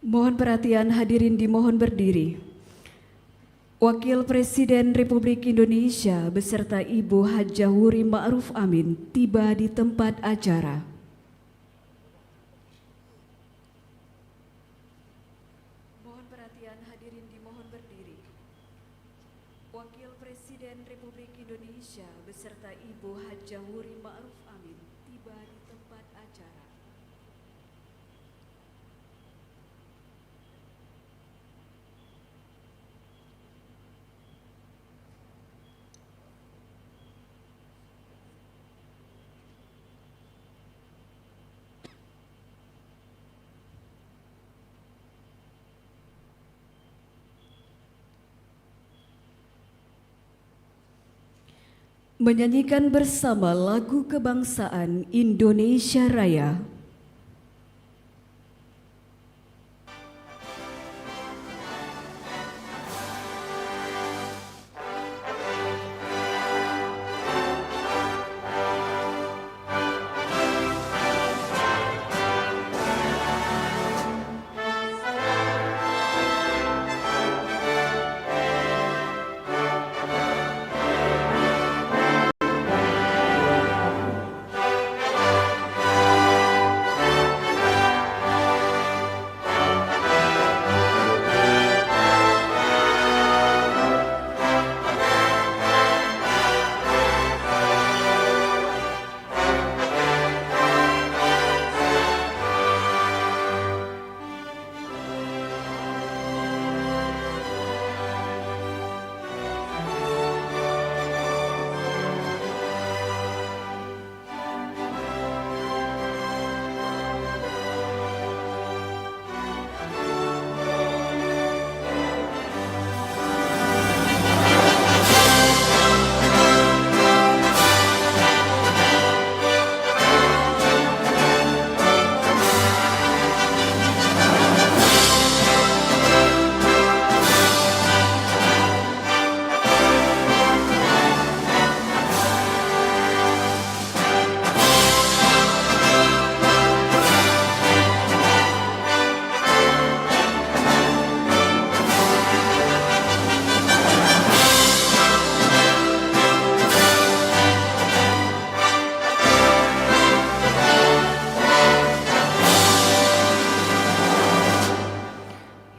Mohon perhatian hadirin dimohon berdiri. Wakil Presiden Republik Indonesia beserta Ibu Hajah Wuri Ma'ruf Amin tiba di tempat acara. Mohon perhatian hadirin dimohon berdiri. Wakil Presiden Republik Indonesia beserta Ibu Hajah Wuri Ma'ruf Amin tiba di tempat acara. Menyanyikan bersama lagu kebangsaan Indonesia Raya.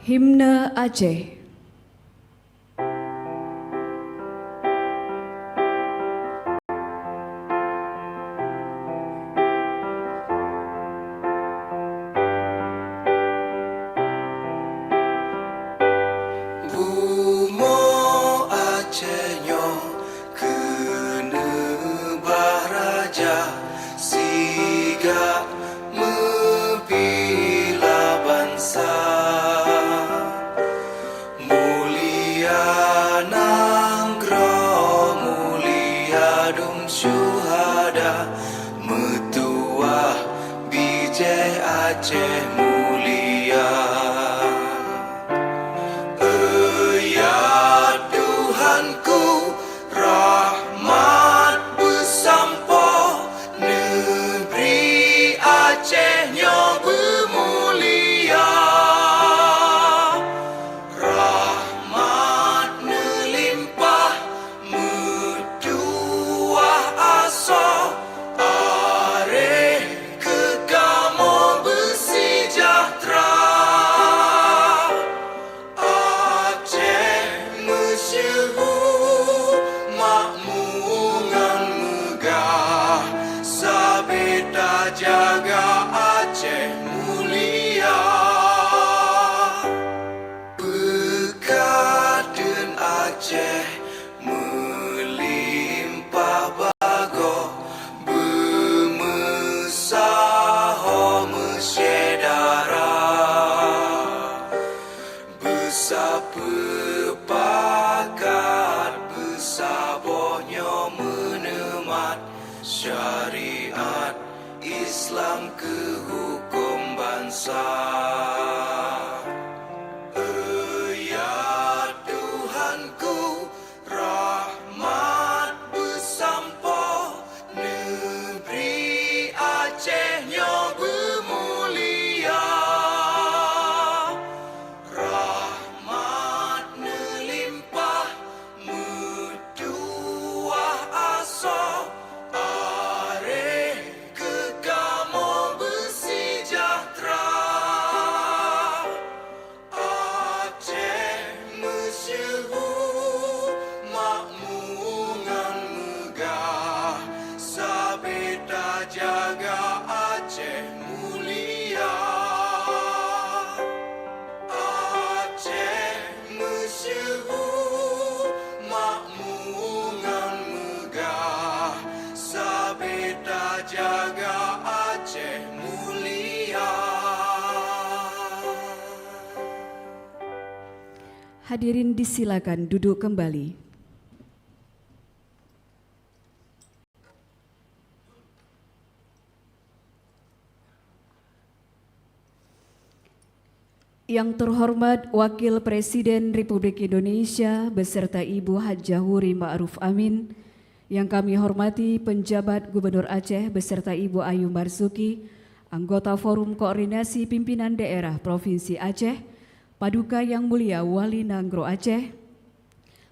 Himne Aceh. Aceh mulia, ya Tuhanku, rahmat bersampo, negeri Acehnya bermulia, rahmat melimpah, metuah asa. Jaga Aceh mulia, berkat dan Aceh melimpah bago, bermesaho mesyedara, bersapepakat, bersabohnya menemat syariat Islam ke hukum bangsa. Ya Tuhanku, rahmat bersampo, negeri Acehnya bermulia, Hadirin disilakan duduk kembali. Yang terhormat Wakil Presiden Republik Indonesia beserta Ibu Hajah Wuri Ma'ruf Amin, yang kami hormati penjabat Gubernur Aceh beserta Ibu Ayu Marzuki, anggota Forum Koordinasi Pimpinan Daerah Provinsi Aceh, Paduka Yang Mulia Wali Nanggro Aceh,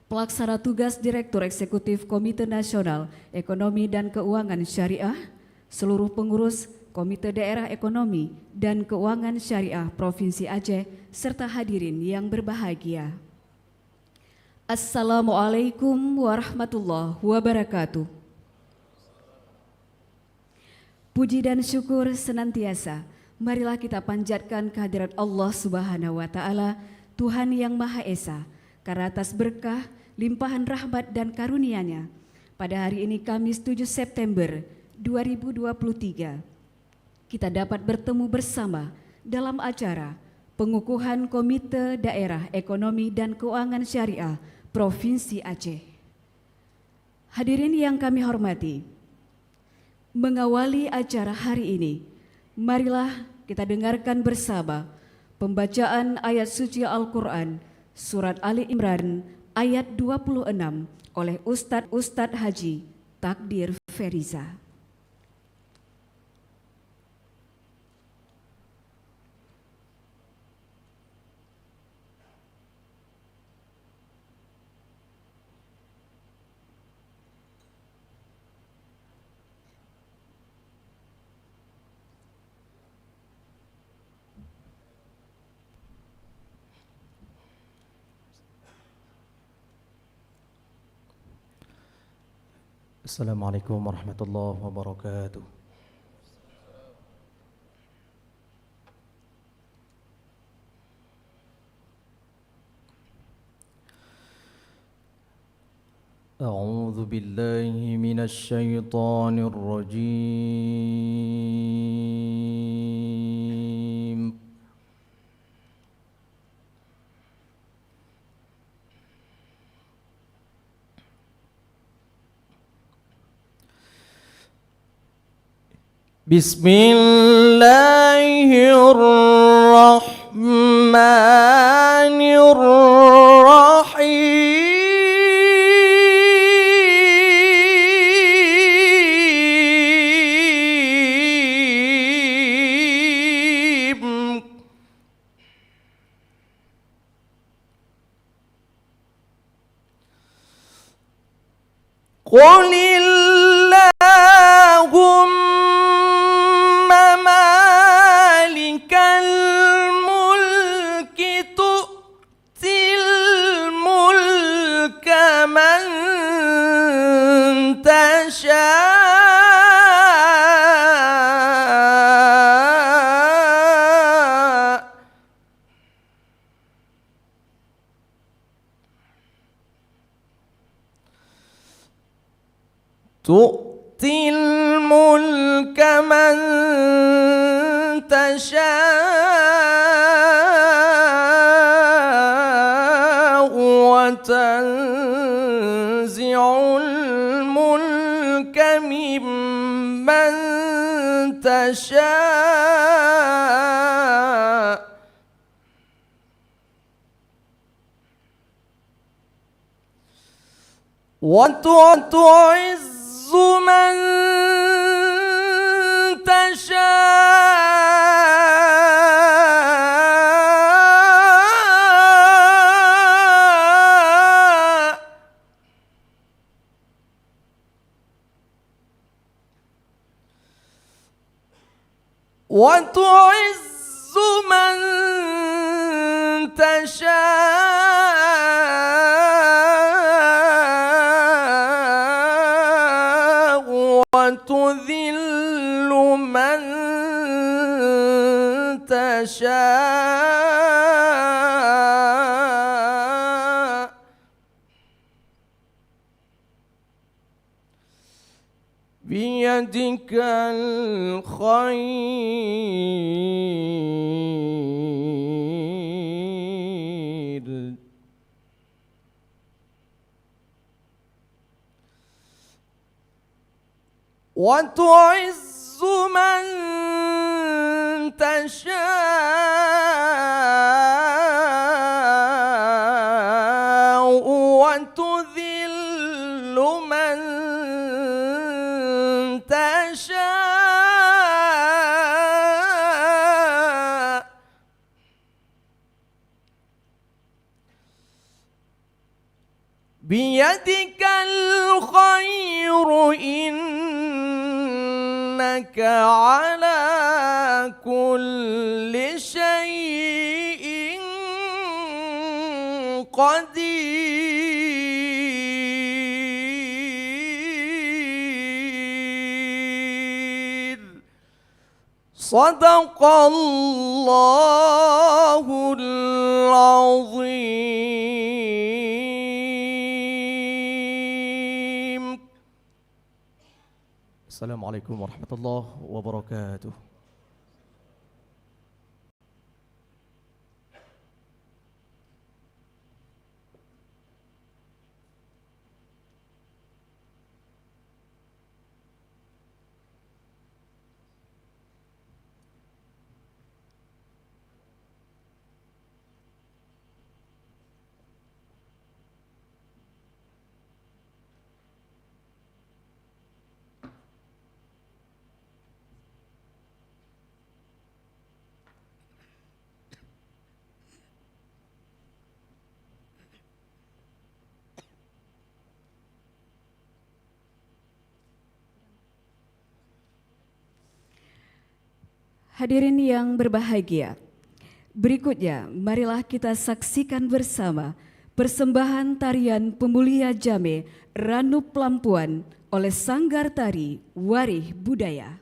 Pelaksana Tugas Direktur Eksekutif Komite Nasional Ekonomi dan Keuangan Syariah, seluruh pengurus Komite Daerah Ekonomi dan Keuangan Syariah Provinsi Aceh, serta hadirin yang berbahagia. Assalamualaikum warahmatullahi wabarakatuh. Puji dan syukur senantiasa marilah kita panjatkan kehadirat Allah Subhanahu wa Ta'ala, Tuhan yang Maha Esa, karena atas berkah, limpahan rahmat dan karunia-Nya. Pada hari ini Kamis 7 September 2023, kita dapat bertemu bersama dalam acara pengukuhan Komite Daerah Ekonomi dan Keuangan Syariah Provinsi Aceh. Hadirin yang kami hormati, mengawali acara hari ini, marilah kita dengarkan bersama pembacaan ayat suci Al-Quran Surat Ali Imran ayat 26 oleh Ustadz Haji Takdir Feriza. Assalamualaikum warahmatullahi wabarakatuh. A'udzu billahi minasy syaithanir rajim. Bismillahirrahmanirrahim. Qulillahumma malikal mulki tu'til mulka man tasha' tu'til mulka man tasha' wa tanzi'ul mulka mimman tasha' wa tu'izzu man tasha' wa tu'izzu man tasha' wa tudhillu man tasha' biyadikal khair وتعز من تشاء وتذل من تشاء بيدك الخير إنك على كل شيء قدير صدق الله العظيم. السلام عليكم ورحمة الله وبركاته. Hadirin yang berbahagia, berikutnya marilah kita saksikan bersama persembahan tarian Pemulia Jame Ranup Lampuan oleh Sanggar Tari Warih Budaya.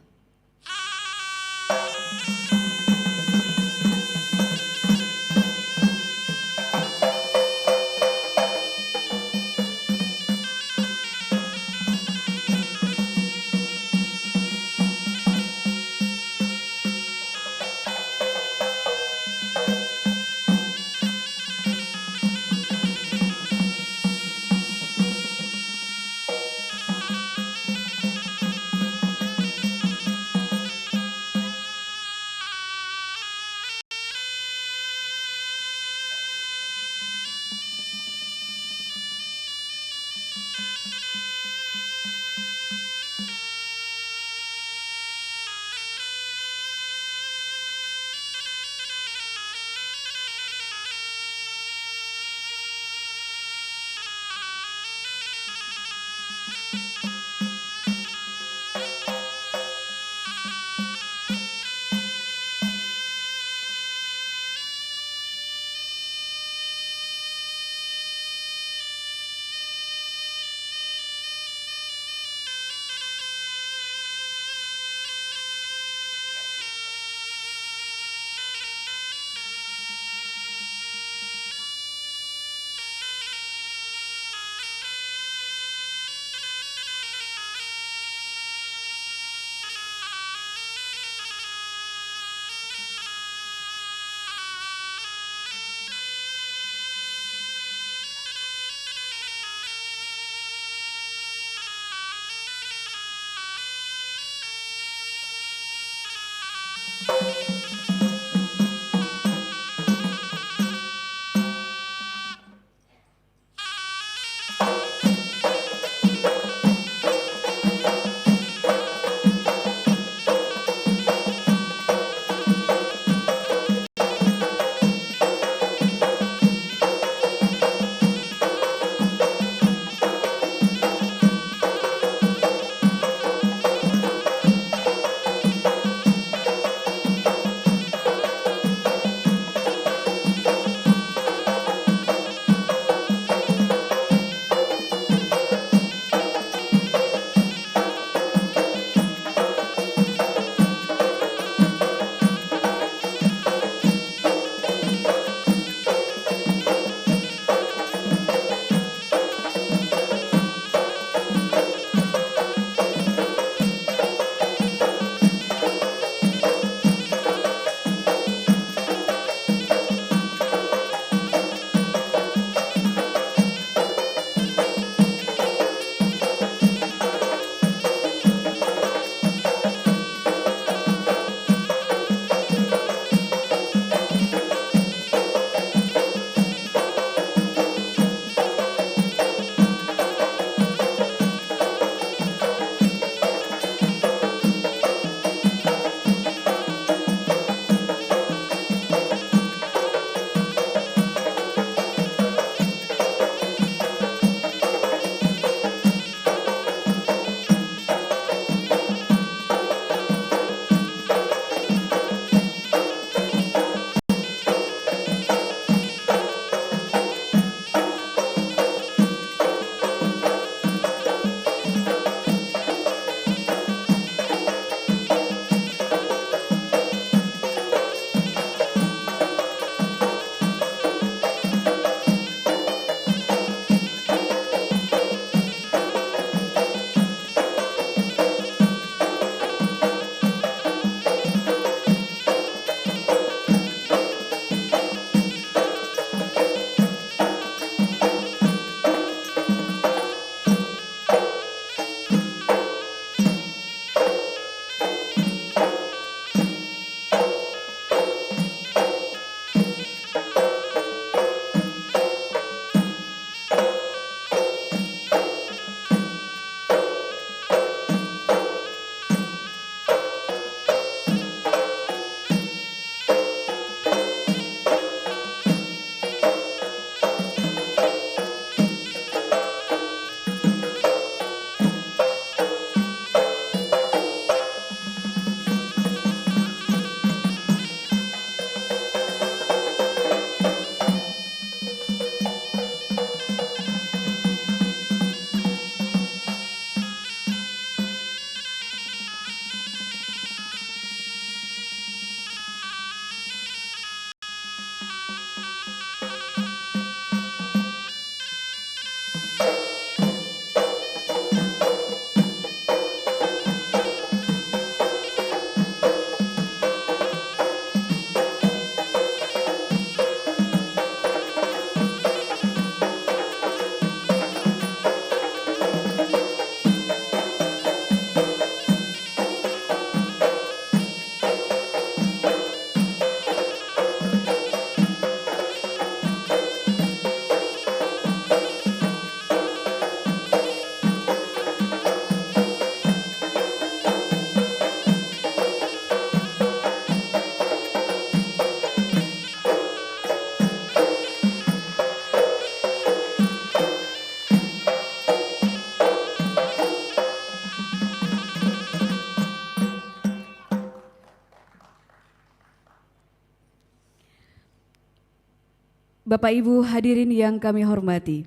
Bapak Ibu hadirin yang kami hormati,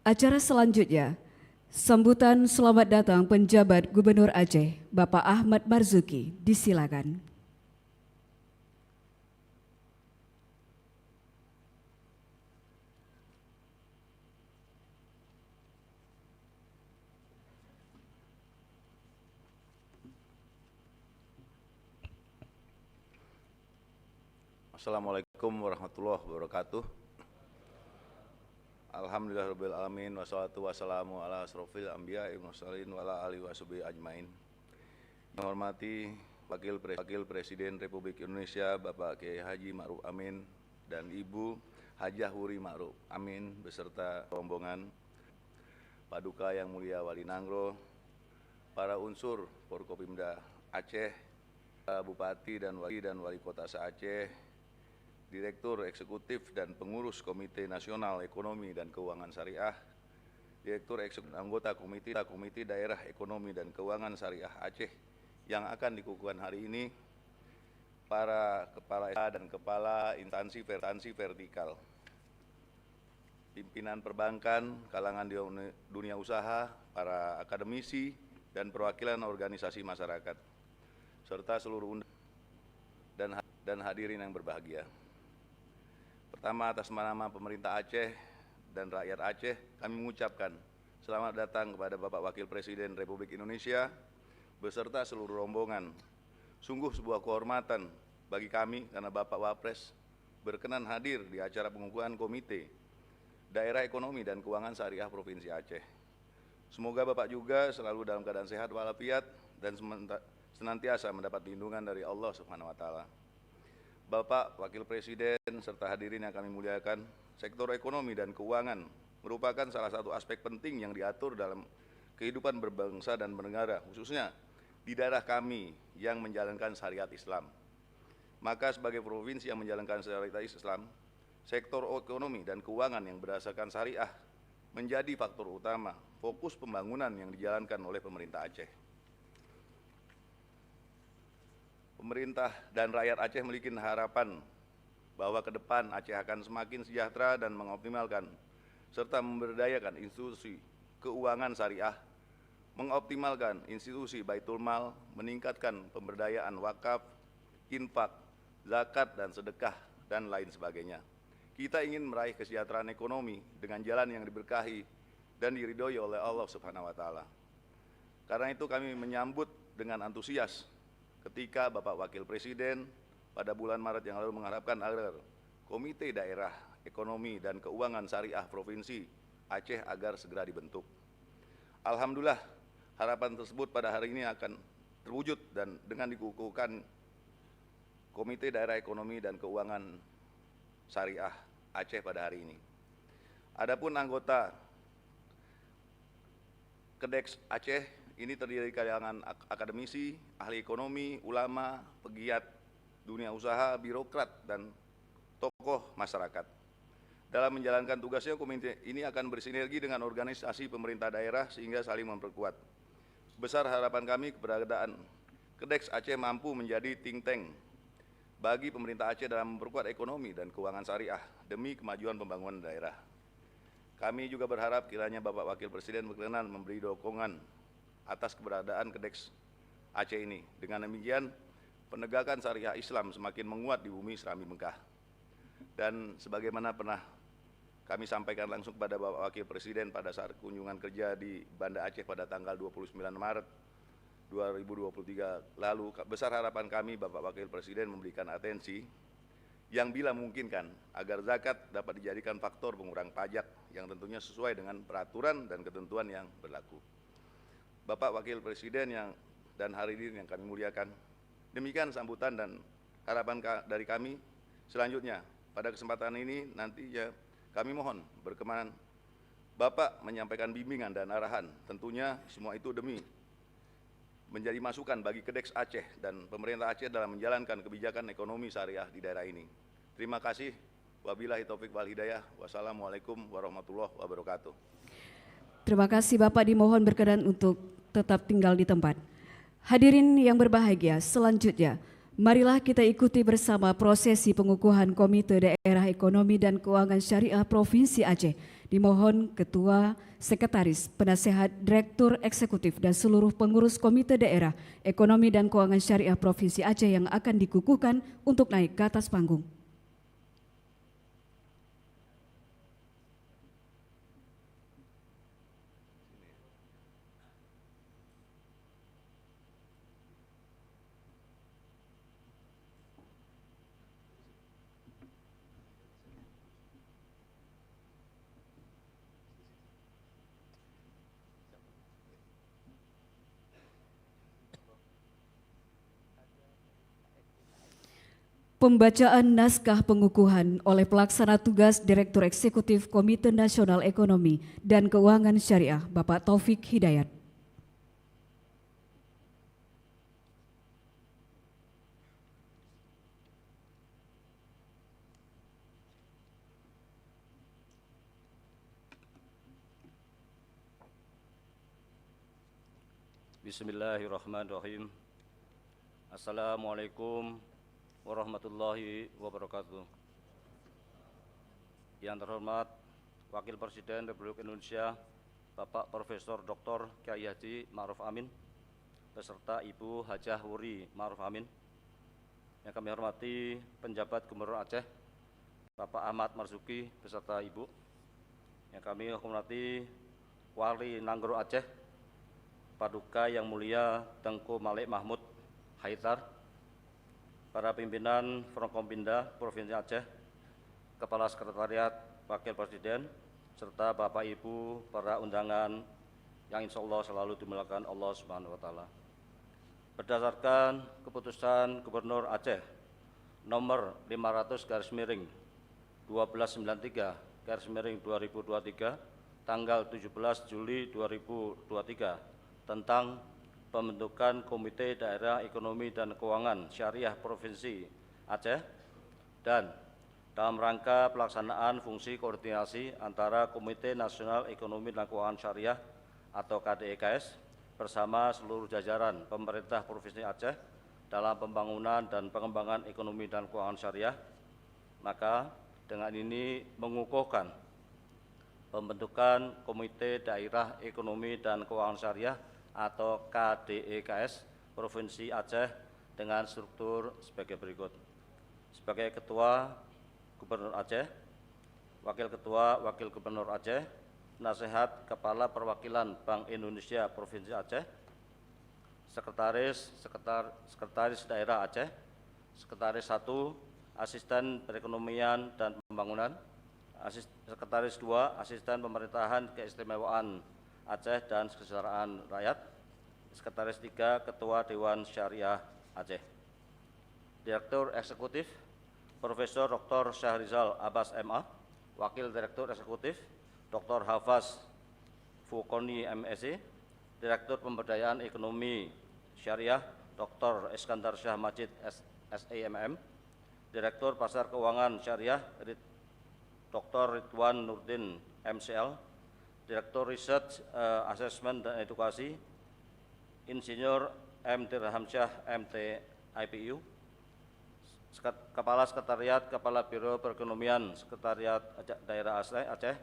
acara selanjutnya sambutan selamat datang penjabat Gubernur Aceh, Bapak Ahmad Marzuki, disilakan. Assalamualaikum warahmatullahi wabarakatuh. Alhamdulillahirabbil alamin wassalatu wassalamu ala asrofil anbiya'i wal mursalin wa ala alihi washabihi ajmain. Yang hormati Wakil Presiden Republik Indonesia Bapak Kiai Haji Ma'ruf Amin dan Ibu Hajah Wuri Ma'ruf Amin beserta rombongan, Paduka yang mulia Wali Nangro, para unsur Forkopimda Aceh, Bupati dan Wali Kota se-Aceh, Direktur Eksekutif dan Pengurus Komite Nasional Ekonomi dan Keuangan Syariah, Direktur Eksekutif anggota Komite Daerah Ekonomi dan Keuangan Syariah Aceh yang akan dikukuhkan hari ini, para kepala dan kepala instansi vertikal, pimpinan perbankan, kalangan dunia usaha, para akademisi dan perwakilan organisasi masyarakat, serta seluruh dan hadirin yang berbahagia. Pertama, atas nama pemerintah Aceh dan rakyat Aceh, kami mengucapkan selamat datang kepada Bapak Wakil Presiden Republik Indonesia beserta seluruh rombongan. Sungguh sebuah kehormatan bagi kami karena Bapak Wapres berkenan hadir di acara pengukuhan Komite Daerah Ekonomi dan Keuangan Syariah Provinsi Aceh. Semoga Bapak juga selalu dalam keadaan sehat walafiat dan senantiasa mendapat lindungan dari Allah Subhanahu wa taala. Bapak Wakil Presiden serta hadirin yang kami muliakan, sektor ekonomi dan keuangan merupakan salah satu aspek penting yang diatur dalam kehidupan berbangsa dan bernegara, khususnya di daerah kami yang menjalankan syariat Islam. Maka sebagai provinsi yang menjalankan syariat Islam, sektor ekonomi dan keuangan yang berdasarkan syariah menjadi faktor utama fokus pembangunan yang dijalankan oleh pemerintah Aceh. Pemerintah dan rakyat Aceh memiliki harapan bahwa ke depan Aceh akan semakin sejahtera dan mengoptimalkan serta memberdayakan institusi keuangan syariah, mengoptimalkan institusi Baitul Mal, meningkatkan pemberdayaan wakaf, infak, zakat dan sedekah dan lain sebagainya. Kita ingin meraih kesejahteraan ekonomi dengan jalan yang diberkahi dan diridhoi oleh Allah Subhanahu wa taala. Karena itu kami menyambut dengan antusias ketika Bapak Wakil Presiden pada bulan Maret yang lalu mengharapkan agar Komite Daerah Ekonomi dan Keuangan Syariah Provinsi Aceh agar segera dibentuk. Alhamdulillah, harapan tersebut pada hari ini akan terwujud dan dengan dikukuhkan Komite Daerah Ekonomi dan Keuangan Syariah Aceh pada hari ini. Adapun anggota Kedeks Aceh ini terdiri dari kalangan akademisi, ahli ekonomi, ulama, pegiat dunia usaha, birokrat, dan tokoh masyarakat. Dalam menjalankan tugasnya, komite ini akan bersinergi dengan organisasi pemerintah daerah sehingga saling memperkuat. Besar harapan kami keberadaan Kedeks Aceh mampu menjadi think tank bagi pemerintah Aceh dalam memperkuat ekonomi dan keuangan syariah demi kemajuan pembangunan daerah. Kami juga berharap kiranya Bapak Wakil Presiden berkenan memberi dukungan atas keberadaan Kedeks Aceh ini. Dengan demikian, penegakan syariah Islam semakin menguat di bumi Serambi Mekah. Dan sebagaimana pernah kami sampaikan langsung kepada Bapak Wakil Presiden pada saat kunjungan kerja di Banda Aceh pada tanggal 29 Maret 2023 lalu, besar harapan kami Bapak Wakil Presiden memberikan atensi yang bila memungkinkan agar zakat dapat dijadikan faktor pengurang pajak yang tentunya sesuai dengan peraturan dan ketentuan yang berlaku. Bapak Wakil Presiden dan hadirin yang kami muliakan, demikian sambutan dan harapan dari kami. Selanjutnya, pada kesempatan ini nantinya kami mohon berkenan Bapak menyampaikan bimbingan dan arahan. Tentunya semua itu demi menjadi masukan bagi Kedeks Aceh dan pemerintah Aceh dalam menjalankan kebijakan ekonomi syariah di daerah ini. Terima kasih. Wabillahi taufik wal hidayah. Wassalamualaikum warahmatullahi wabarakatuh. Terima kasih Bapak, dimohon berkenan untuk tetap tinggal di tempat. Hadirin yang berbahagia, selanjutnya Marilah kita ikuti bersama prosesi pengukuhan Komite Daerah Ekonomi dan Keuangan Syariah Provinsi Aceh. Dimohon Ketua, Sekretaris, Penasehat, Direktur Eksekutif dan seluruh pengurus Komite Daerah Ekonomi dan Keuangan Syariah Provinsi Aceh yang akan dikukuhkan untuk naik ke atas panggung. Pembacaan naskah pengukuhan oleh pelaksana tugas Direktur Eksekutif Komite Nasional Ekonomi dan Keuangan Syariah, Bapak Taufik Hidayat. Bismillahirrahmanirrahim. Assalamualaikum warahmatullahi wabarakatuh. Yang terhormat Wakil Presiden Republik Indonesia Bapak Profesor Dr. Kyai Haji Ma'ruf Amin beserta Ibu Hajah Wuri Ma'ruf Amin. Yang kami hormati penjabat Gubernur Aceh Bapak Ahmad Marzuki beserta Ibu. Yang kami hormati Wali Nanggro Aceh Paduka Yang Mulia Tengku Malik Mahmud Haidar, para pimpinan Forkompinda Provinsi Aceh, Kepala Sekretariat Wakil Presiden, serta Bapak Ibu para undangan yang insya Allah selalu dimuliakan Allah Subhanahu wa Ta'ala. Berdasarkan keputusan Gubernur Aceh nomor 500/1293/2023 tanggal 17 Juli 2023 tentang pembentukan Komite Daerah Ekonomi dan Keuangan Syariah Provinsi Aceh dan dalam rangka pelaksanaan fungsi koordinasi antara Komite Nasional Ekonomi dan Keuangan Syariah atau KDEKS bersama seluruh jajaran pemerintah Provinsi Aceh dalam pembangunan dan pengembangan ekonomi dan keuangan syariah, maka dengan ini mengukuhkan pembentukan Komite Daerah Ekonomi dan Keuangan Syariah atau KDEKS Provinsi Aceh dengan struktur sebagai berikut. Sebagai Ketua Gubernur Aceh, Wakil Ketua Wakil Gubernur Aceh, Nasihat Kepala Perwakilan Bank Indonesia Provinsi Aceh, Sekretaris Daerah Aceh, Sekretaris 1, Asisten Perekonomian dan Pembangunan, Sekretaris 2, Asisten Pemerintahan Keistimewaan Aceh dan Kesejahteraan Rakyat, Sekretaris 3, Ketua Dewan Syariah Aceh. Direktur Eksekutif Profesor Dr. Syahrizal Abbas MA, Wakil Direktur Eksekutif Dr. Hafaz Fukoni MSc, Direktur Pemberdayaan Ekonomi Syariah Dr. Iskandar Syah Majid SEMM, Direktur Pasar Keuangan Syariah Dr. Ridwan Nurdin MCL, Direktur Research, Assessment dan Edukasi, Insinyur M. Dirhamsyah MT IPU, Kepala Sekretariat Kepala Biro Perekonomian Sekretariat Daerah Aceh.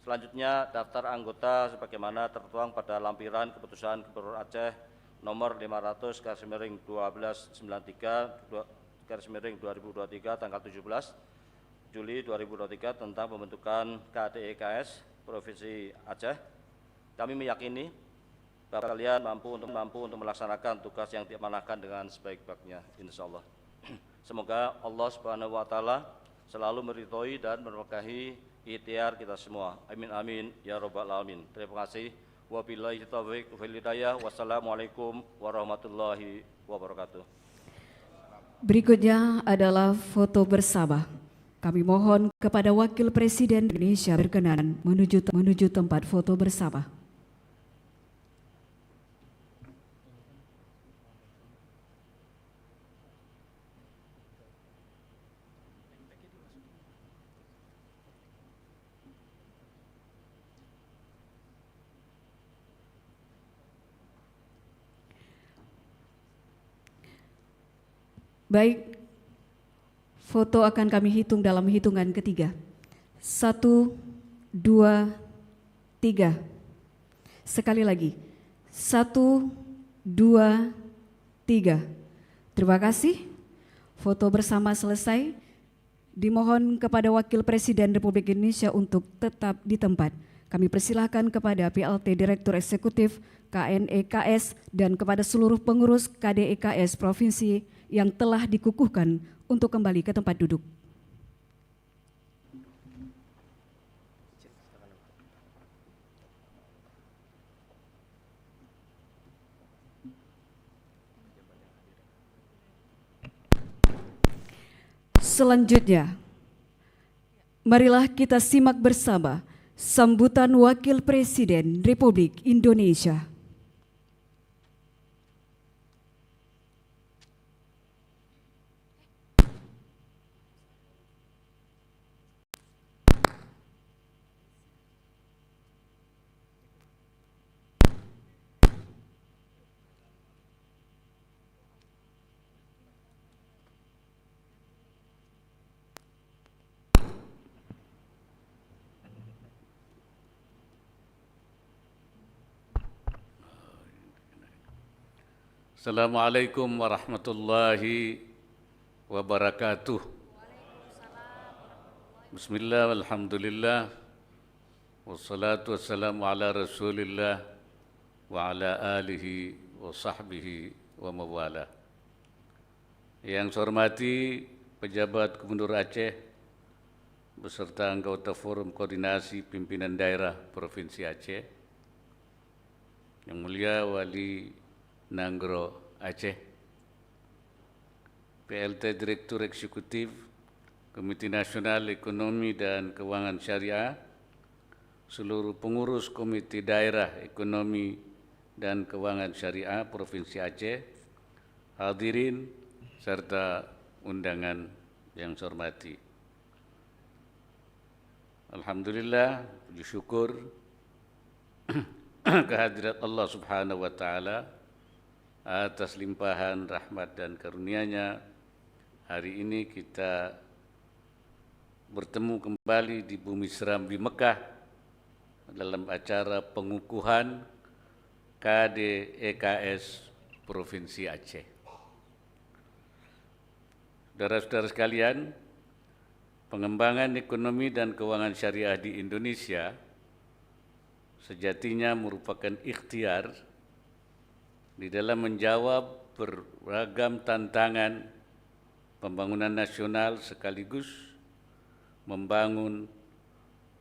Selanjutnya daftar anggota sebagaimana tertuang pada lampiran keputusan Gubernur Aceh nomor 500/1293/2023 tanggal 17 Juli 2023 tentang pembentukan KDEKS Provinsi Aceh. Kami meyakini bahwa kalian mampu untuk melaksanakan tugas yang diamanahkan dengan sebaik-baiknya, insyaallah. Semoga Allah Subhanahu wa Ta'ala selalu meridhoi dan memberkahi ikhtiar kita semua. Amin amin ya rabbal alamin. Terima kasih. Wabillahi taufiq wal hidayah. Wassalamualaikum warahmatullahi wabarakatuh. Berikutnya adalah foto bersama. Kami mohon kepada Wakil Presiden Indonesia berkenan menuju tempat foto bersama. Baik, foto akan kami hitung dalam hitungan ketiga. 1, 2, 3. Sekali lagi. 1, 2, 3. Terima kasih. Foto bersama selesai. Dimohon kepada Wakil Presiden Republik Indonesia untuk tetap di tempat. Kami persilahkan kepada PLT Direktur Eksekutif KNEKS dan kepada seluruh pengurus KDEKS Provinsi yang telah dikukuhkan untuk kembali ke tempat duduk. Selanjutnya, marilah kita simak bersama sambutan Wakil Presiden Republik Indonesia. Assalamualaikum warahmatullahi wabarakatuh. Bismillah, alhamdulillah, wassalatu wassalamu ala rasulillah wa ala alihi wa sahbihi wa mawala. Yang saya hormati pejabat Gubernur Aceh beserta anggota Forum Koordinasi Pimpinan Daerah Provinsi Aceh, Yang Mulia Wali Nanggro Aceh, PLT Direktur Eksekutif Komite Nasional Ekonomi dan Keuangan Syariah, seluruh pengurus Komite Daerah Ekonomi dan Keuangan Syariah Provinsi Aceh, hadirin serta undangan yang saya hormati. Alhamdulillah, puji syukur kehadirat Allah Subhanahu wa Ta'ala atas limpahan rahmat dan karunia-Nya. Hari ini kita bertemu kembali di bumi Serambi Mekah dalam acara pengukuhan KDEKS Provinsi Aceh. Saudara-saudara sekalian, pengembangan ekonomi dan keuangan syariah di Indonesia sejatinya merupakan ikhtiar di dalam menjawab beragam tantangan pembangunan nasional sekaligus membangun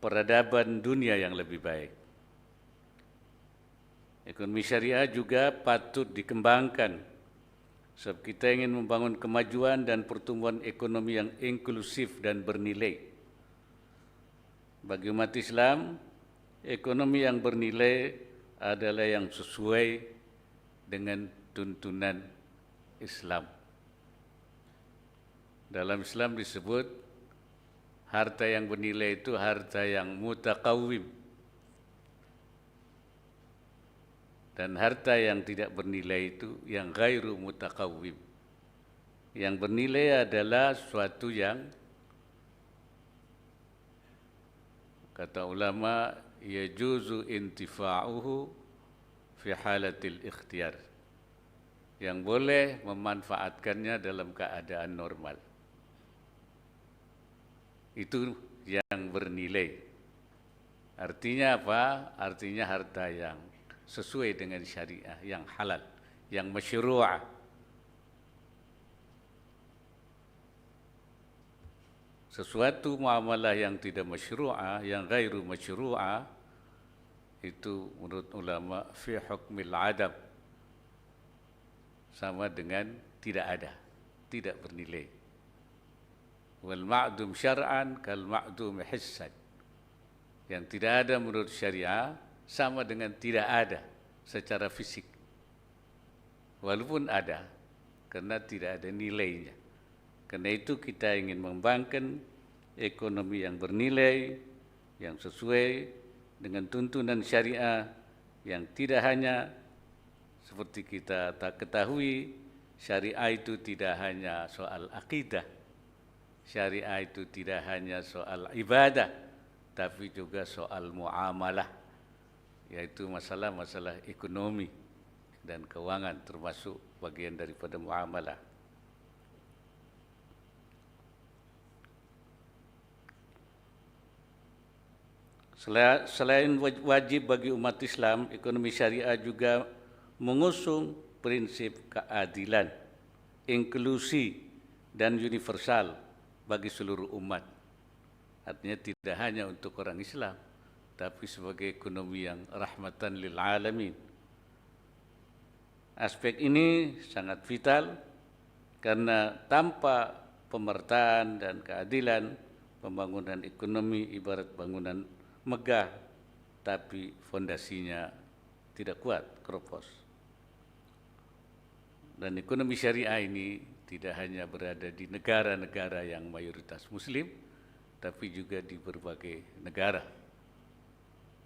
peradaban dunia yang lebih baik. Ekonomi syariah juga patut dikembangkan sebab kita ingin membangun kemajuan dan pertumbuhan ekonomi yang inklusif dan bernilai. Bagi umat Islam, ekonomi yang bernilai adalah yang sesuai dengan tuntunan Islam. Dalam Islam disebut harta yang bernilai itu harta yang mutakawim, dan harta yang tidak bernilai itu yang ghairu mutakawim. Yang bernilai adalah suatu yang, kata ulama, yajuzu intifa'uhu fi halatil ikhtiyar, yang boleh memanfaatkannya dalam keadaan normal. Itu yang bernilai. Artinya apa? Artinya harta yang sesuai dengan syariah, yang halal, yang masyru'ah. Sesuatu muamalah yang tidak masyru'ah, yang ghairu masyru'ah, itu menurut ulama fi hukmil adam, sama dengan tidak ada, tidak bernilai. Wal ma'dum syar'an kal ma'dum hissan. Yang tidak ada menurut syariah sama dengan tidak ada secara fisik. Walaupun ada, karena tidak ada nilainya. Karena itu kita ingin mengembangkan ekonomi yang bernilai, yang sesuai dengan tuntunan syariah, yang tidak hanya seperti kita tak ketahui syariah itu tidak hanya soal akidah, syariah itu tidak hanya soal ibadah, tapi juga soal muamalah, yaitu masalah-masalah ekonomi dan keuangan termasuk bagian daripada muamalah. Selain wajib bagi umat Islam, ekonomi syariah juga mengusung prinsip keadilan, inklusi, dan universal bagi seluruh umat. Artinya tidak hanya untuk orang Islam, tapi sebagai ekonomi yang rahmatan lil alamin. Aspek ini sangat vital karena tanpa pemertaan dan keadilan, pembangunan ekonomi ibarat bangunan megah, tapi fondasinya tidak kuat, keropos. Dan ekonomi syariah ini tidak hanya berada di negara-negara yang mayoritas Muslim, tapi juga di berbagai negara.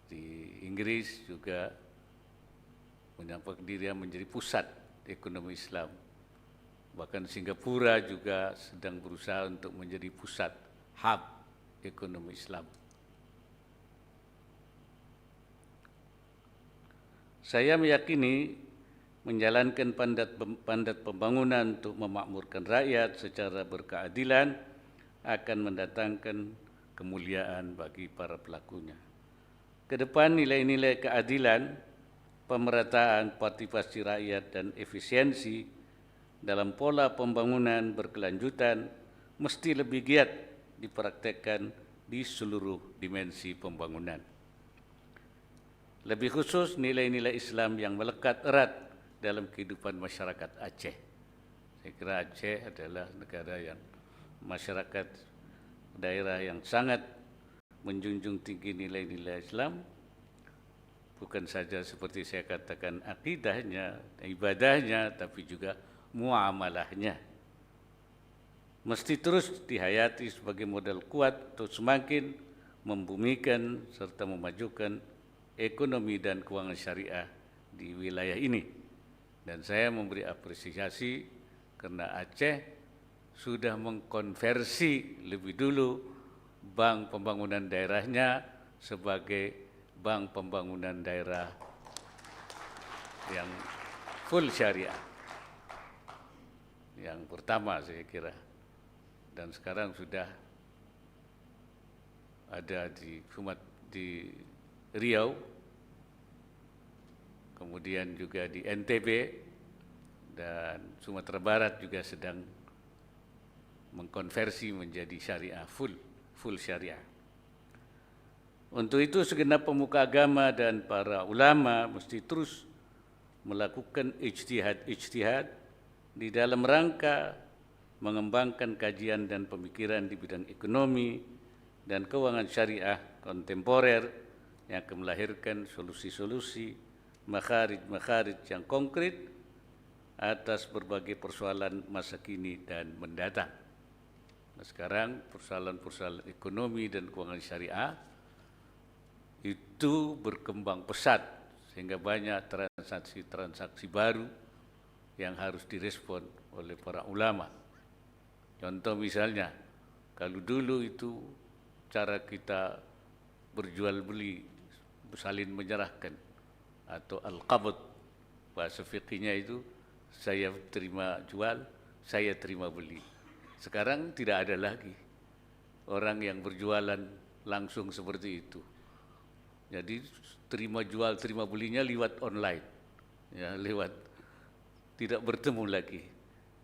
Di Inggris juga menyampak diri menjadi pusat ekonomi Islam. Bahkan Singapura juga sedang berusaha untuk menjadi pusat hub ekonomi Islam. Saya meyakini menjalankan pandat pembangunan untuk memakmurkan rakyat secara berkeadilan akan mendatangkan kemuliaan bagi para pelakunya. Kedepan nilai-nilai keadilan, pemerataan, partisipasi rakyat, dan efisiensi dalam pola pembangunan berkelanjutan mesti lebih giat dipraktekkan di seluruh dimensi pembangunan. Lebih khusus nilai-nilai Islam yang melekat erat dalam kehidupan masyarakat Aceh. Saya kira Aceh adalah negara yang masyarakat daerah yang sangat menjunjung tinggi nilai-nilai Islam, bukan saja seperti saya katakan akidahnya, ibadahnya, tapi juga muamalahnya. Mesti terus dihayati sebagai modal kuat untuk semakin membumikan serta memajukan ekonomi dan keuangan syariah di wilayah ini. Dan saya memberi apresiasi karena Aceh sudah mengkonversi lebih dulu bank pembangunan daerahnya sebagai bank pembangunan daerah yang full syariah. Yang pertama saya kira. Dan sekarang sudah ada di Riau, kemudian juga di NTB, dan Sumatera Barat juga sedang mengkonversi menjadi syariah full syariah. Untuk itu segenap pemuka agama dan para ulama mesti terus melakukan ijtihad di dalam rangka mengembangkan kajian dan pemikiran di bidang ekonomi dan keuangan syariah kontemporer yang akan melahirkan solusi-solusi, makharij yang konkret atas berbagai persoalan masa kini dan mendatang. Nah, sekarang persoalan-persoalan ekonomi dan keuangan syariah itu berkembang pesat sehingga banyak transaksi-transaksi baru yang harus direspon oleh para ulama. Contoh misalnya, kalau dulu itu cara kita berjual beli saling menyerahkan atau al-qabd, bahasa fikihnya itu saya terima jual, saya terima beli. Sekarang tidak ada lagi orang yang berjualan langsung seperti itu. Jadi terima jual, terima belinya lewat online, ya, lewat tidak bertemu lagi.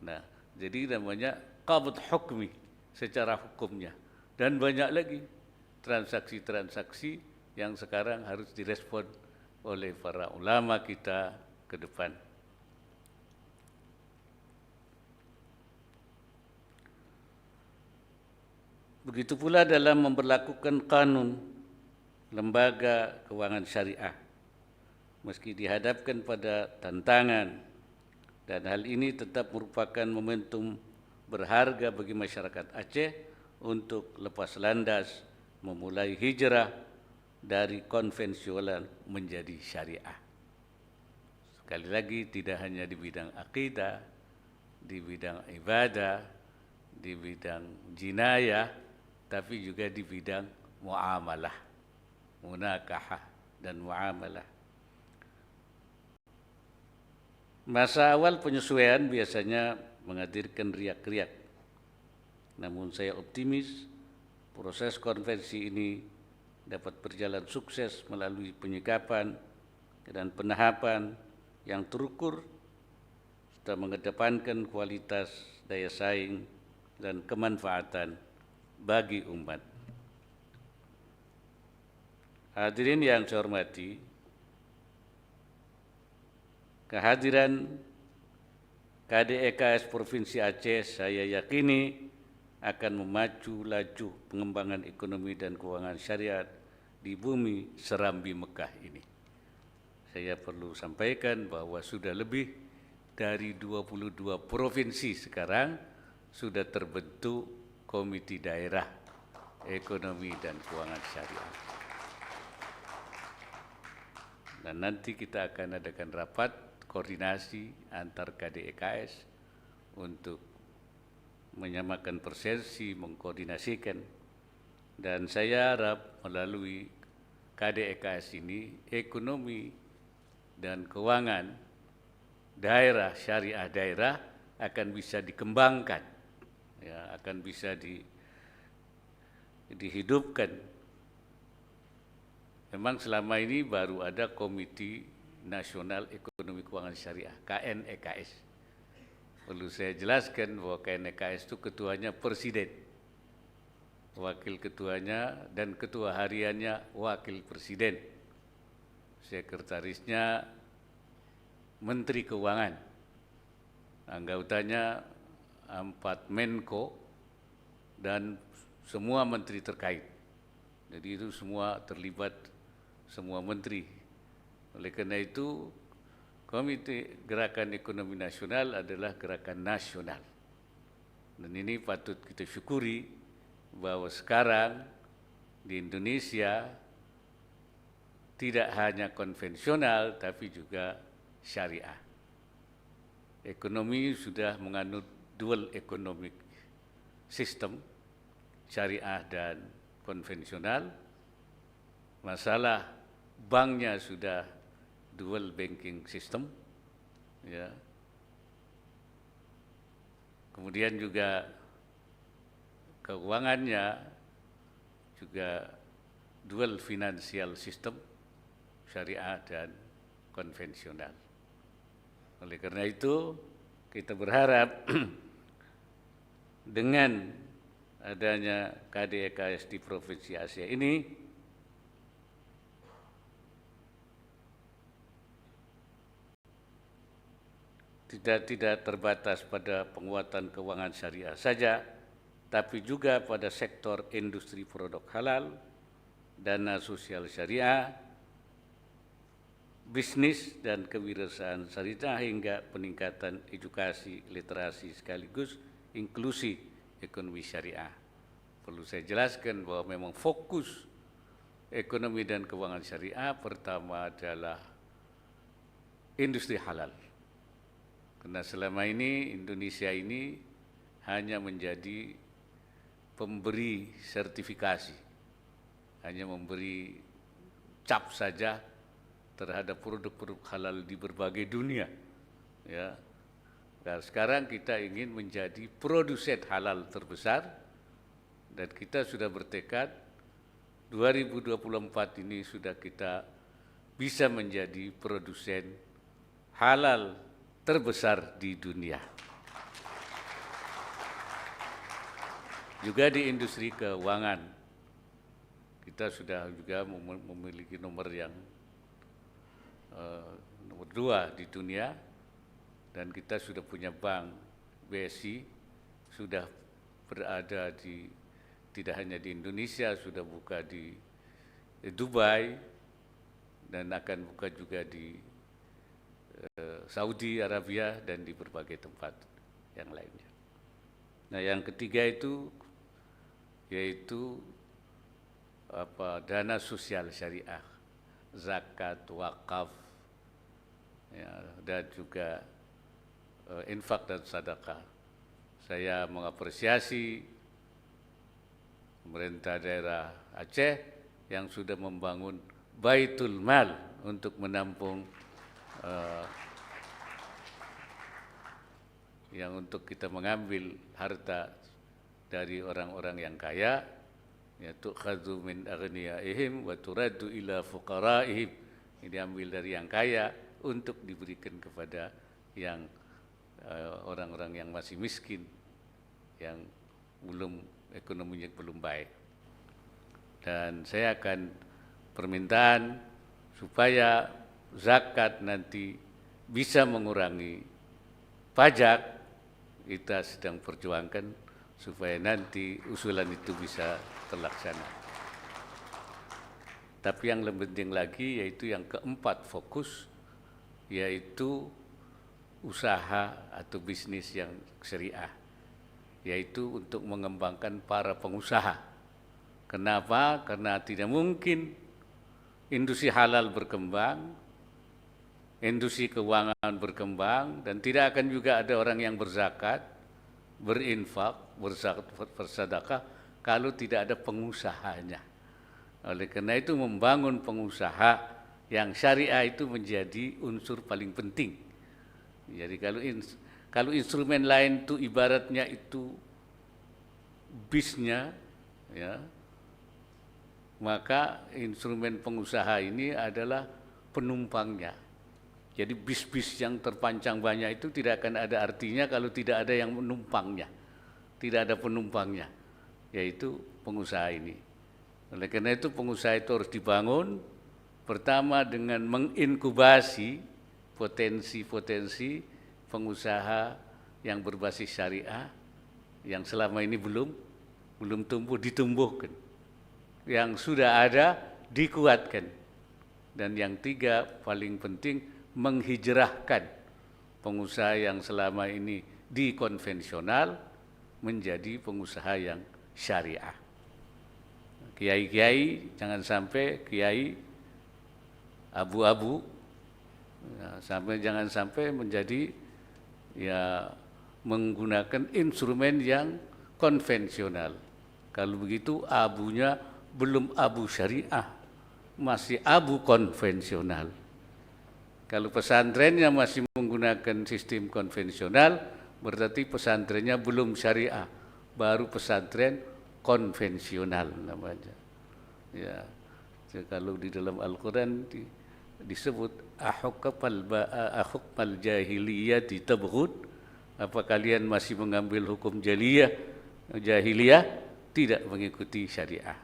Nah, jadi namanya qabd hukmi secara hukumnya, dan banyak lagi transaksi-transaksi yang sekarang harus direspon oleh para ulama kita ke depan. Begitu pula dalam memberlakukan kanun lembaga keuangan syariah, meski dihadapkan pada tantangan, dan hal ini tetap merupakan momentum berharga bagi masyarakat Aceh untuk lepas landas memulai hijrah dari konvensional menjadi syariah. Sekali lagi, tidak hanya di bidang akidah, di bidang ibadah, di bidang jinayah, tapi juga di bidang muamalah, munakahah dan muamalah. Masa awal penyesuaian biasanya menghadirkan riak-riak. Namun saya optimis proses konvensi ini dapat berjalan sukses melalui penyikapan dan penahapan yang terukur serta mengedepankan kualitas daya saing dan kemanfaatan bagi umat. Hadirin yang saya hormati, kehadiran KDEKS Provinsi Aceh saya yakini akan memacu laju pengembangan ekonomi dan keuangan syariat di bumi serambi Mekah ini. Saya perlu sampaikan bahwa sudah lebih dari 22 provinsi sekarang sudah terbentuk komite daerah ekonomi dan keuangan syariah. Dan nanti kita akan adakan rapat koordinasi antar KDEKS untuk menyamakan persepsi, mengkoordinasikan, dan saya harap melalui KDEKS ini ekonomi dan keuangan daerah, syariah daerah akan bisa dikembangkan, ya, akan bisa dihidupkan. Memang selama ini baru ada Komite Nasional Ekonomi Keuangan Syariah, KNEKS. Perlu saya jelaskan bahwa KNEKS itu ketuanya presiden, wakil ketuanya dan ketua hariannya wakil presiden, sekretarisnya Menteri Keuangan, anggotanya 4 Menko dan semua menteri terkait. Jadi itu semua terlibat, semua menteri. Oleh karena itu, Komite Gerakan Ekonomi Nasional adalah gerakan nasional. Dan ini patut kita syukuri bahwa sekarang di Indonesia tidak hanya konvensional tapi juga syariah. Ekonomi sudah menganut dual economic system, syariah dan konvensional. Masalah banknya sudah dual banking system, ya. Kemudian juga keuangannya juga dual financial system, syariah dan konvensional. Oleh karena itu, kita berharap dengan adanya KDEKS di Provinsi Aceh ini tidak terbatas pada penguatan keuangan syariah saja, tapi juga pada sektor industri produk halal, dana sosial syariah, bisnis dan kewirausahaan syariah hingga peningkatan edukasi, literasi sekaligus inklusi ekonomi syariah. Perlu saya jelaskan bahwa memang fokus ekonomi dan keuangan syariah pertama adalah industri halal. Karena selama ini Indonesia ini hanya menjadi pemberi sertifikasi, hanya memberi cap saja terhadap produk-produk halal di berbagai dunia. Ya. Nah, sekarang kita ingin menjadi produsen halal terbesar dan kita sudah bertekad 2024 ini sudah kita bisa menjadi produsen halal terbesar di dunia. Juga di industri keuangan, kita sudah juga memiliki nomor yang nomor 2 di dunia, dan kita sudah punya bank BSI, sudah berada di tidak hanya di Indonesia, sudah buka di Dubai dan akan buka juga di Saudi Arabia dan di berbagai tempat yang lainnya. Nah, yang ketiga itu yaitu dana sosial syariah, zakat, wakaf, ya, dan juga infak dan sedekah. Saya mengapresiasi pemerintah daerah Aceh yang sudah membangun Baitul Mal untuk menampung yang untuk kita mengambil harta dari orang-orang yang kaya, ya tu'khadzu min aghniyaihim wa turaddu ila fuqaraihim. Ini diambil dari yang kaya untuk diberikan kepada yang orang-orang yang masih miskin, yang belum ekonominya belum baik. Dan saya akan permintaan supaya zakat nanti bisa mengurangi pajak, kita sedang perjuangkan supaya nanti usulan itu bisa terlaksana. Tapi yang lebih penting lagi yaitu yang keempat fokus, yaitu usaha atau bisnis yang syariah, yaitu untuk mengembangkan para pengusaha. Kenapa? Karena tidak mungkin industri halal berkembang, industri keuangan berkembang, dan tidak akan juga ada orang yang berzakat, berinfak, bersedekah kalau tidak ada pengusahanya. Oleh karena itu membangun pengusaha yang syariah itu menjadi unsur paling penting. Jadi kalau instrumen lain itu ibaratnya itu bisnya, ya, maka instrumen pengusaha ini adalah penumpangnya. Jadi bis-bis yang terpancang banyak itu tidak akan ada artinya kalau tidak ada yang menumpangnya, tidak ada penumpangnya, yaitu pengusaha ini. Oleh karena itu pengusaha itu harus dibangun pertama dengan menginkubasi potensi-potensi pengusaha yang berbasis syariah yang selama ini belum tumbuh, ditumbuhkan. Yang sudah ada dikuatkan. Dan yang tiga paling penting, menghijrahkan pengusaha yang selama ini di konvensional menjadi pengusaha yang syariah. Kiai-kiai jangan sampai kiai abu-abu, ya, jangan sampai menjadi ya menggunakan instrumen yang konvensional. Kalau begitu abunya belum abu syariah, masih abu konvensional. Kalau pesantrennya masih menggunakan sistem konvensional, berarti pesantrennya belum syariah, baru pesantren konvensional namanya. Ya, kalau di dalam Al-Quran disebut ahukmal jahiliyah ditabghud, apa kalian masih mengambil hukum jahiliyah tidak mengikuti syariah.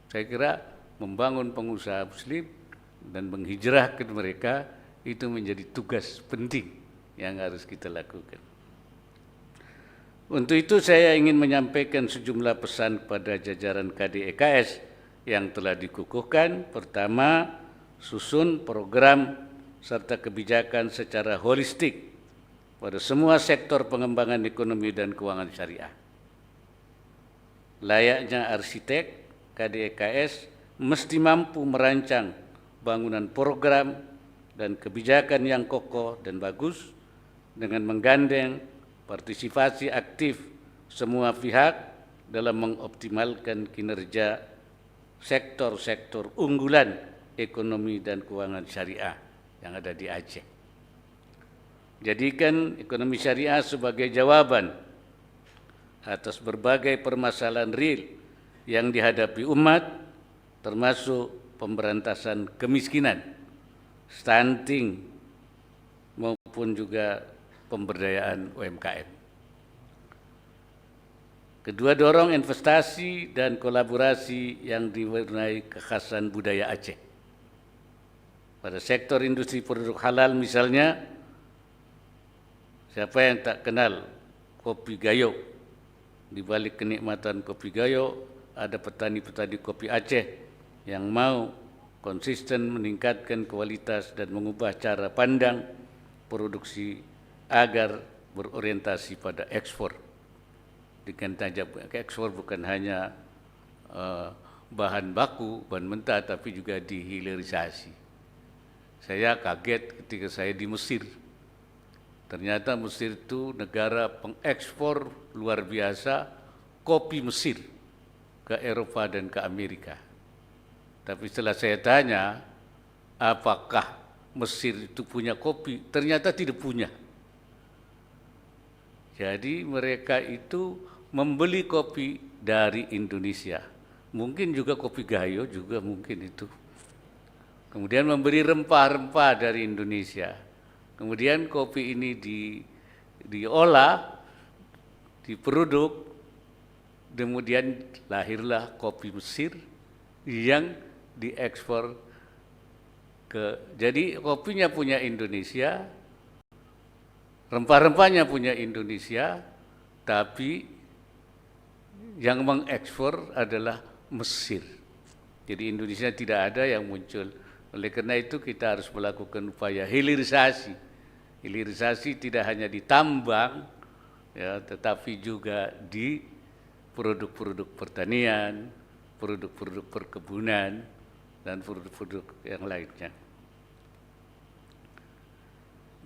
Saya kira membangun pengusaha muslim dan menghijrahkan mereka itu menjadi tugas penting yang harus kita lakukan. Untuk itu saya ingin menyampaikan sejumlah pesan kepada jajaran KDEKS yang telah dikukuhkan. Pertama, susun program serta kebijakan secara holistik pada semua sektor pengembangan ekonomi dan keuangan syariah. Layaknya arsitek, KDEKS mesti mampu merancang bangunan program dan kebijakan yang kokoh dan bagus dengan menggandeng partisipasi aktif semua pihak dalam mengoptimalkan kinerja sektor-sektor unggulan ekonomi dan keuangan syariah yang ada di Aceh. Jadikan ekonomi syariah sebagai jawaban atas berbagai permasalahan real yang dihadapi umat, termasuk pemberantasan kemiskinan, stunting, maupun juga pemberdayaan UMKM. Kedua, dorong investasi dan kolaborasi yang diwarnai kekhasan budaya Aceh. Pada sektor industri produk halal misalnya, siapa yang tak kenal kopi gayo? Di balik kenikmatan kopi gayo, ada petani-petani kopi Aceh yang mau konsisten meningkatkan kualitas dan mengubah cara pandang produksi agar berorientasi pada ekspor. Dengan tajam ekspor bukan hanya bahan baku, bahan mentah, tapi juga dihilirisasi. Saya kaget ketika saya di Mesir. Ternyata Mesir itu negara pengekspor luar biasa kopi Mesir ke Eropa dan ke Amerika. Tapi setelah saya tanya, apakah Mesir itu punya kopi? Ternyata tidak punya. Jadi mereka itu membeli kopi dari Indonesia. Mungkin juga kopi Gayo juga mungkin itu. Kemudian membeli rempah-rempah dari Indonesia. Kemudian kopi ini diolah, diproduk, kemudian lahirlah kopi Mesir yang diekspor jadi kopinya punya Indonesia, rempah-rempahnya punya Indonesia, tapi yang mengekspor adalah Mesir. Jadi Indonesia tidak ada yang muncul. Oleh karena itu kita harus melakukan upaya hilirisasi. Hilirisasi tidak hanya di tambang, ya, tetapi juga di produk-produk pertanian, produk-produk perkebunan, dan produk-produk yang lainnya.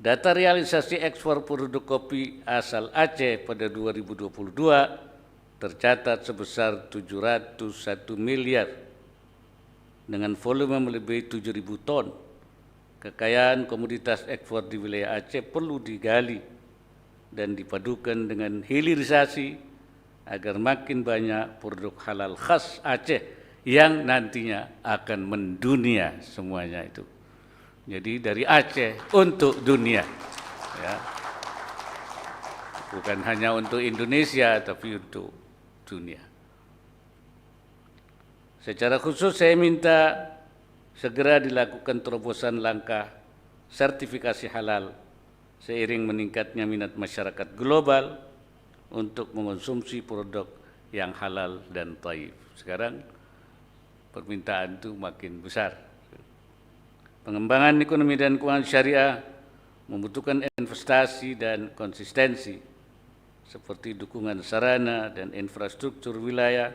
Data realisasi ekspor produk kopi asal Aceh pada 2022 tercatat sebesar 701 miliar dengan volume melebihi 7.000 ton. Kekayaan komoditas ekspor di wilayah Aceh perlu digali dan dipadukan dengan hilirisasi agar makin banyak produk halal khas Aceh yang nantinya akan mendunia semuanya itu. Jadi dari Aceh untuk dunia, ya. Bukan hanya untuk Indonesia tapi untuk dunia. Secara khusus saya minta segera dilakukan terobosan langkah sertifikasi halal seiring meningkatnya minat masyarakat global untuk mengonsumsi produk yang halal dan thayyib. Sekarang permintaan itu makin besar. Pengembangan ekonomi dan keuangan syariah membutuhkan investasi dan konsistensi seperti dukungan sarana dan infrastruktur wilayah,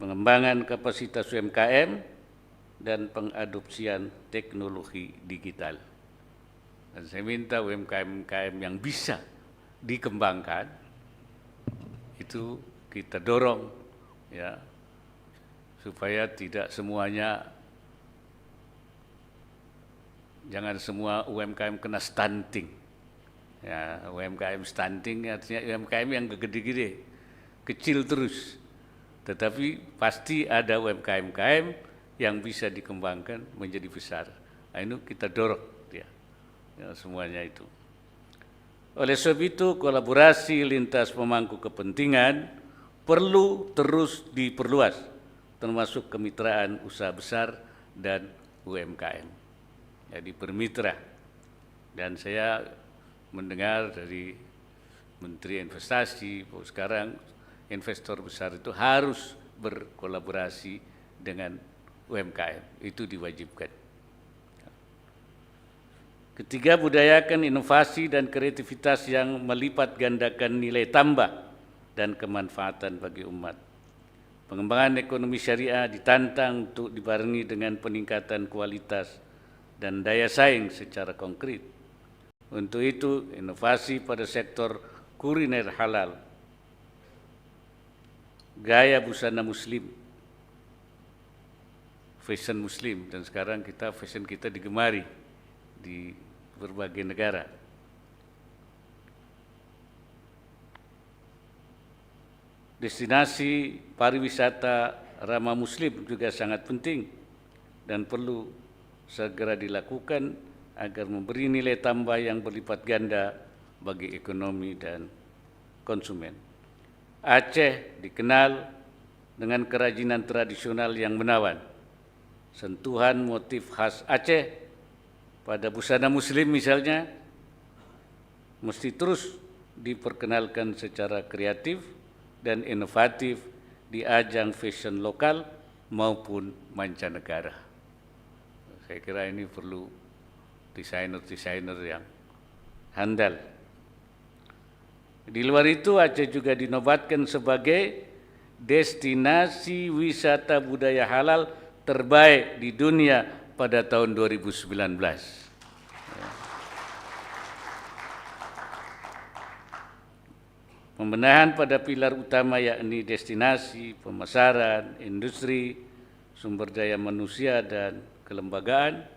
pengembangan kapasitas UMKM, dan pengadopsian teknologi digital. Dan saya minta UMKM yang bisa dikembangkan itu kita dorong, ya, supaya tidak semuanya, jangan semua UMKM kena stunting. Ya, UMKM stunting artinya UMKM yang gede-gede, kecil terus. Tetapi pasti ada UMKM yang bisa dikembangkan menjadi besar. Nah, ini kita dorong dia, ya, semuanya itu. Oleh sebab itu, kolaborasi lintas pemangku kepentingan perlu terus diperluas, termasuk kemitraan usaha besar dan UMKM. Jadi bermitra. Dan saya mendengar dari Menteri Investasi bahwa sekarang investor besar itu harus berkolaborasi dengan UMKM, itu diwajibkan. Ketiga, budayakan inovasi dan kreativitas yang melipat gandakan nilai tambah dan kemanfaatan bagi umat. Pengembangan ekonomi syariah ditantang untuk dibarengi dengan peningkatan kualitas dan daya saing secara konkret. Untuk itu, inovasi pada sektor kuliner halal, gaya busana muslim, fashion muslim, dan sekarang fashion kita digemari di berbagai negara. Destinasi pariwisata ramah muslim juga sangat penting dan perlu segera dilakukan agar memberi nilai tambah yang berlipat ganda bagi ekonomi dan konsumen. Aceh dikenal dengan kerajinan tradisional yang menawan. Sentuhan motif khas Aceh pada busana muslim misalnya mesti terus diperkenalkan secara kreatif dan inovatif di ajang fashion lokal maupun mancanegara. Saya kira ini perlu desainer-desainer yang handal. Di luar itu, Aceh juga dinobatkan sebagai destinasi wisata budaya halal terbaik di dunia pada tahun 2019. Pembenahan pada pilar utama yakni destinasi, pemasaran, industri, sumber daya manusia, dan kelembagaan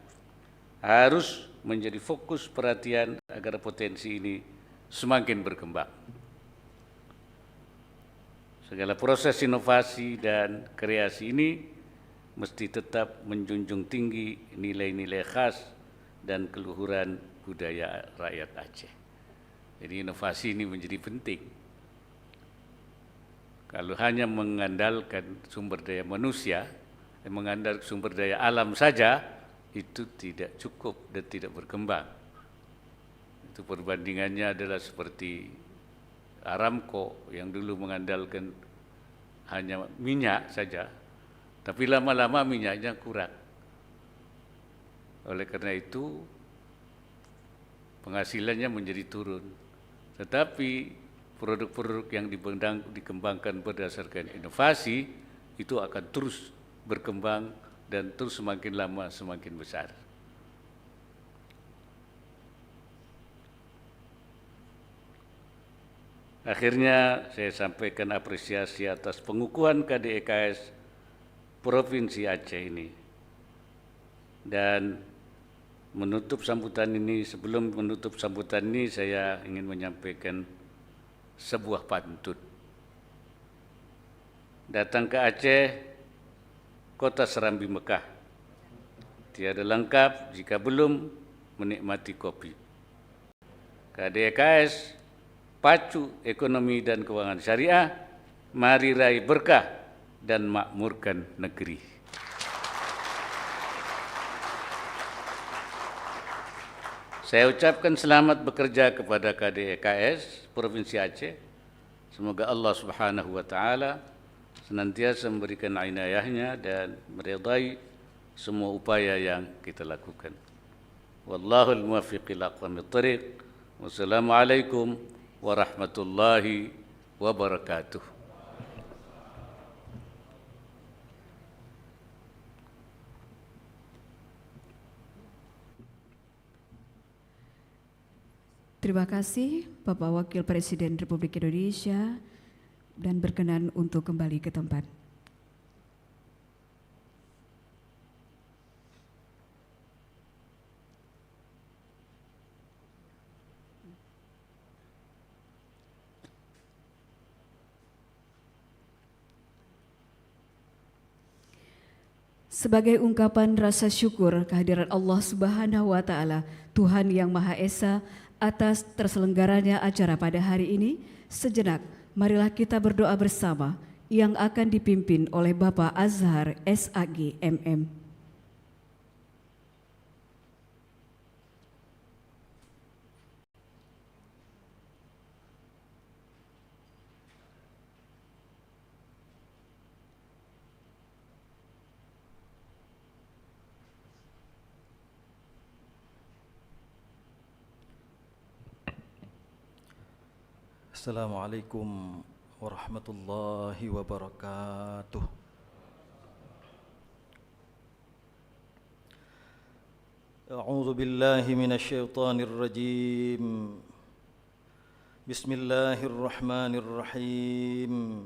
harus menjadi fokus perhatian agar potensi ini semakin berkembang. Segala proses inovasi dan kreasi ini mesti tetap menjunjung tinggi nilai-nilai khas dan keluhuran budaya rakyat Aceh. Jadi inovasi ini menjadi penting. Kalau hanya mengandalkan sumber daya manusia, mengandalkan sumber daya alam saja, itu tidak cukup dan tidak berkembang. Itu perbandingannya adalah seperti Aramco yang dulu mengandalkan hanya minyak saja, tapi lama-lama minyaknya kurang. Oleh karena itu, penghasilannya menjadi turun. Tetapi produk-produk yang dikembangkan berdasarkan inovasi itu akan terus berkembang dan terus semakin lama semakin besar. Akhirnya saya sampaikan apresiasi atas pengukuhan KDEKS Provinsi Aceh ini. Dan sebelum menutup sambutan ini saya ingin menyampaikan sebuah pantun. Datang ke Aceh, kota Serambi Mekah, tiada lengkap jika belum menikmati kopi. KDEKS, pacu ekonomi dan keuangan syariah, mari raih berkah dan makmurkan negeri. Saya ucapkan selamat bekerja kepada KDEKS Provinsi Aceh. Semoga Allah Subhanahu wa taala senantiasa memberikan inayahnya dan meridai semua upaya yang kita lakukan. Wallahul muwaffiq ila aqwamit thariq. Wassalamualaikum warahmatullahi wabarakatuh. Terima kasih Bapak Wakil Presiden Republik Indonesia dan berkenan untuk kembali ke tempat. Sebagai ungkapan rasa syukur kehadiran Allah Subhanahu wa taala, Tuhan yang Maha Esa, atas terselenggaranya acara pada hari ini, sejenak marilah kita berdoa bersama yang akan dipimpin oleh Bapak Azhar SAG MM. Assalamualaikum warahmatullahi wabarakatuh. A'udzu billahi minasy syaithanir rajim. Bismillahirrahmanirrahim.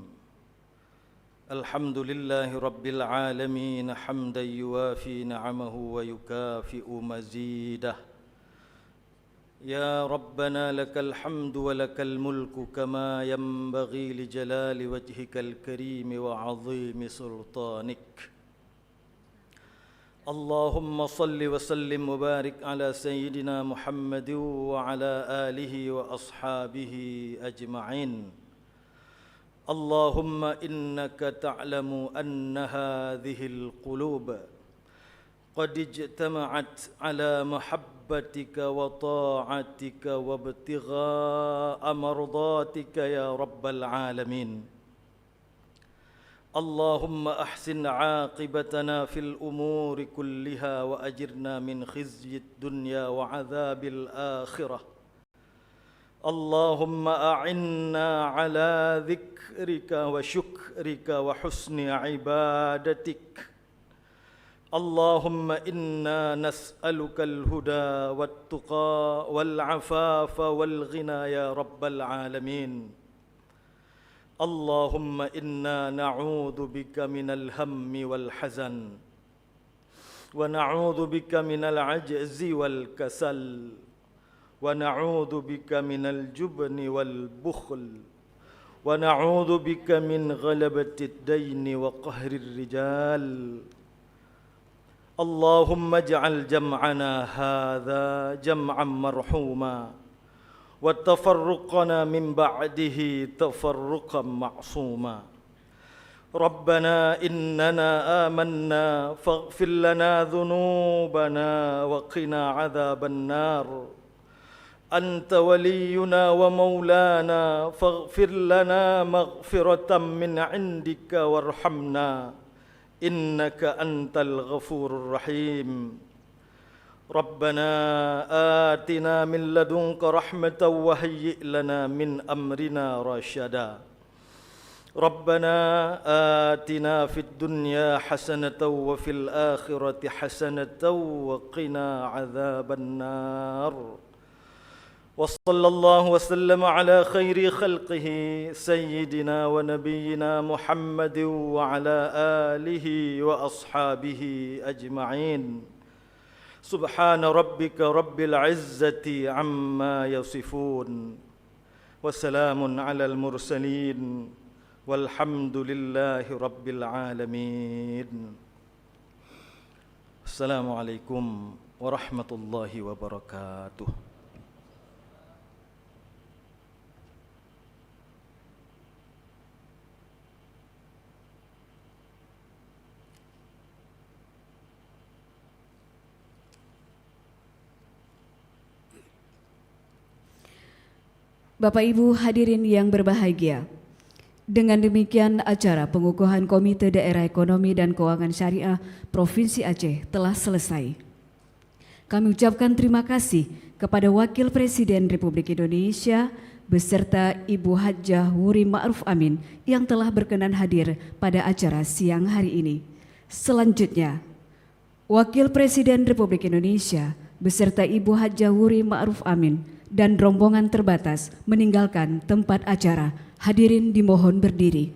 Alhamdulillahi rabbil alamin hamdan yuwafi ni'amahu wa yukafi'u mazidah. يا ربنا لك الحمد ولك الملك كما ينبغي لجلال وجهك الكريم وعظيم سلطانك. اللهم صل وسلم وبارك على سيدنا محمد وعلى آله وأصحابه أجمعين. اللهم إنك تعلم أن هذه القلوب قد اجتمعت على محبتك وطاعتك وابتغاء مرضاتك يا رب العالمين. اللهم أحسن عاقبتنا في الأمور كلها وأجرنا من خزي الدنيا وعذاب الآخرة. اللهم أعنا على ذكرك وشكرك وحسن عبادتك. اللهم إنا نسألك الهدى والتقى والعفاف والغنى يا رب العالمين. اللهم إنا نعوذ بك من الهم والحزن ونعوذ بك من العجز والكسل ونعوذ بك من الجبن والبخل ونعوذ بك من غلبة الدين وقهر الرجال اللهم اجعل جمعنا هذا جمعا مرحوما وتفرقنا من بعده تفرقا معصوما ربنا إننا آمنا فاغفر لنا ذنوبنا وقنا عذاب النار أنت ولينا ومولانا فاغفر لنا مغفرة من عندك وارحمنا إنك أنت الغفور الرحيم ربنا آتنا من لدنك رحمة وهيئ لنا من أمرنا رشدا ربنا آتنا في الدنيا حسنة وفي الآخرة حسنة وقنا عذاب النار وصلى الله وسلم على خير خلقه سيدنا ونبينا محمد وعلى آله وأصحابه أجمعين سبحان ربك رب العزة عما يصفون وسلام على المرسلين والحمد لله رب العالمين السلام عليكم ورحمة الله وبركاته. Bapak Ibu hadirin yang berbahagia, dengan demikian acara pengukuhan Komite Daerah Ekonomi dan Keuangan Syariah Provinsi Aceh telah selesai. Kami ucapkan terima kasih kepada Wakil Presiden Republik Indonesia beserta Ibu Hajjah Wuri Ma'ruf Amin yang telah berkenan hadir pada acara siang hari ini. Selanjutnya, Wakil Presiden Republik Indonesia beserta Ibu Hajjah Wuri Ma'ruf Amin dan rombongan terbatas meninggalkan tempat acara. Hadirin dimohon berdiri.